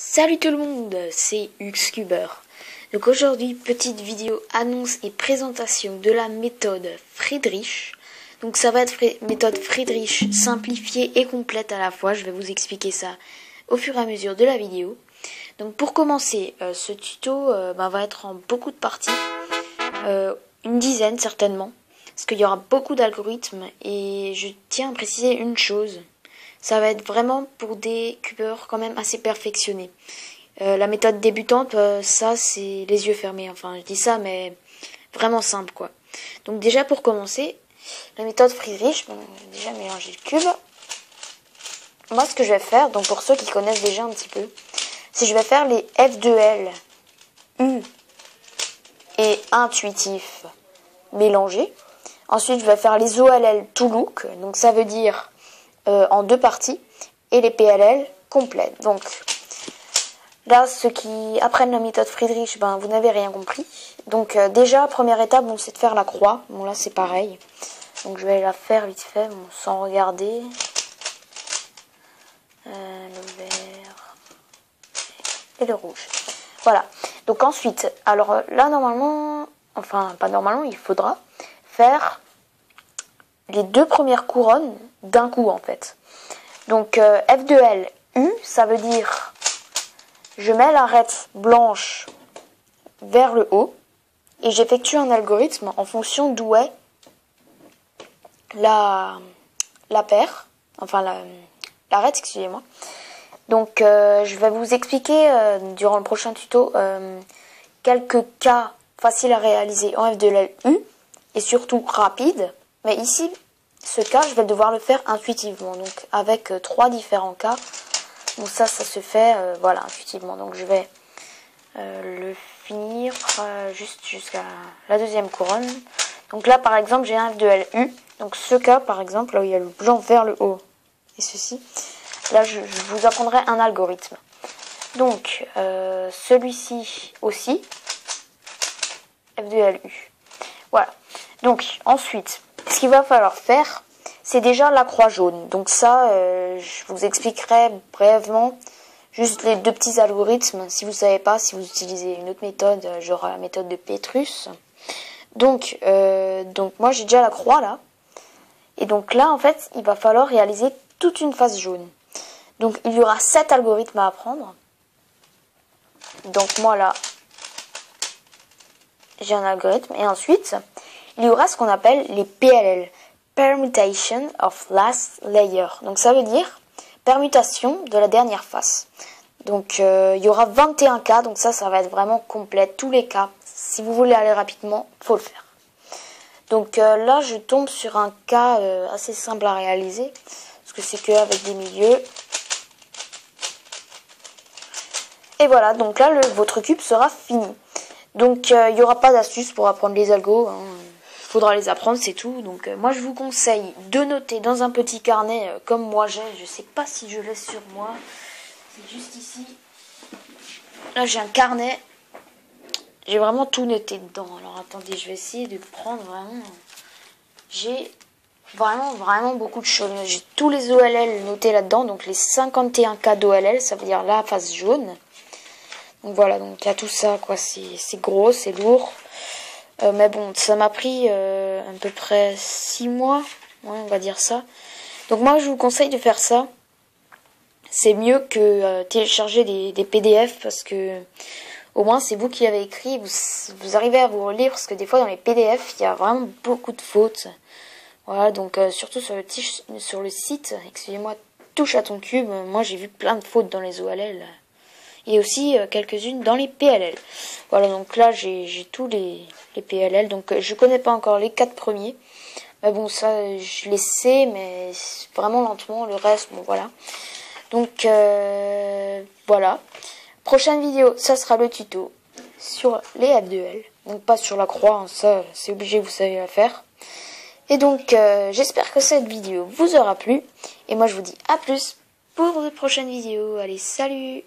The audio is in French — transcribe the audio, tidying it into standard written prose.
Salut tout le monde, c'est Huxcuber. Donc aujourd'hui, petite vidéo annonce et présentation de la méthode Friedrich. Donc ça va être méthode Friedrich simplifiée et complète à la fois. Je vais vous expliquer ça au fur et à mesure de la vidéo. Donc pour commencer, ce tuto va être en beaucoup de parties, une dizaine certainement, parce qu'il y aura beaucoup d'algorithmes et je tiens à préciser une chose. Ça va être vraiment pour des cubeurs quand même assez perfectionnés. La méthode débutante, ça c'est les yeux fermés. Enfin, je dis ça, mais vraiment simple quoi. Donc déjà pour commencer, la méthode Friedrich, j'ai déjà mélangé le cube. Moi, ce que je vais faire, donc pour ceux qui connaissent déjà un petit peu, c'est que je vais faire les F2L, U et intuitif mélangés. Ensuite, je vais faire les OLL to look, donc ça veut dire en deux parties, et les PLL complètes. Donc là, ceux qui apprennent la méthode Friedrich, vous n'avez rien compris. Donc déjà, première étape, c'est de faire la croix. Bon là, c'est pareil. Donc je vais la faire vite fait, sans regarder. Le vert et le rouge. Voilà. Donc ensuite, alors là, normalement, enfin pas normalement, il faudra faire les deux premières couronnes d'un coup en fait. Donc F2L U, ça veut dire je mets l'arête blanche vers le haut et j'effectue un algorithme en fonction d'où est la paire, enfin l'arête, excusez-moi. Donc je vais vous expliquer durant le prochain tuto quelques cas faciles à réaliser en F2L U et surtout rapides. Mais ici, ce cas, je vais devoir le faire intuitivement, donc avec trois différents cas. Donc ça se fait voilà, intuitivement. Donc je vais le finir juste jusqu'à la deuxième couronne. Donc là, par exemple, j'ai un F2L U. Donc ce cas, par exemple, là où il y a le blanc vers le haut et ceci, là, je vous apprendrai un algorithme. Donc celui-ci aussi, F2L U. Voilà. Donc ensuite, ce qu'il va falloir faire, c'est déjà la croix jaune. Donc ça, je vous expliquerai brièvement juste les deux petits algorithmes. Si vous ne savez pas, si vous utilisez une autre méthode, genre la méthode de Petrus. Donc moi j'ai déjà la croix là. Et donc là, en fait, il va falloir réaliser toute une face jaune. Donc il y aura 7 algorithmes à apprendre. Donc moi là, j'ai un algorithme. Et ensuite, il y aura ce qu'on appelle les PLL. Permutation of last layer. Donc ça veut dire permutation de la dernière face. Donc il y aura 21 cas, donc ça va être vraiment complet, tous les cas. Si vous voulez aller rapidement, faut le faire. Donc là, je tombe sur un cas assez simple à réaliser, parce que c'est que avec des milieux. Et voilà, donc là, votre cube sera fini. Donc il n'y aura pas d'astuce pour apprendre les algos, hein. Faudra les apprendre, c'est tout. Donc moi je vous conseille de noter dans un petit carnet comme moi j'ai. Je sais pas si je l'ai sur moi. C'est juste ici. Là j'ai un carnet. J'ai vraiment tout noté dedans. Alors attendez, je vais essayer de prendre vraiment. J'ai vraiment beaucoup de choses. J'ai tous les OLL notés là-dedans. Donc les 51 cas d'OLL, ça veut dire la face jaune. Donc voilà, donc il y a tout ça quoi. C'est gros, c'est lourd. Mais bon, ça m'a pris à peu près 6 mois, ouais, on va dire ça. Donc moi, je vous conseille de faire ça. C'est mieux que télécharger des PDF parce que au moins c'est vous qui l'avez écrit. Vous arrivez à vous relire parce que des fois dans les PDF, il y a vraiment beaucoup de fautes. Voilà, donc surtout sur le site, excusez-moi, touche à ton cube. Moi, j'ai vu plein de fautes dans les OLL. Et aussi quelques-unes dans les PLL. Voilà, donc là j'ai tous les PLL. Donc je connais pas encore les 4 premiers. Mais bon, ça je les sais, mais vraiment lentement. Le reste, bon voilà. Donc voilà. Prochaine vidéo, ça sera le tuto sur les F2L. Donc pas sur la croix, hein, ça c'est obligé, vous savez la faire. Et donc j'espère que cette vidéo vous aura plu. Et moi je vous dis à plus pour de prochaines vidéos. Allez, salut!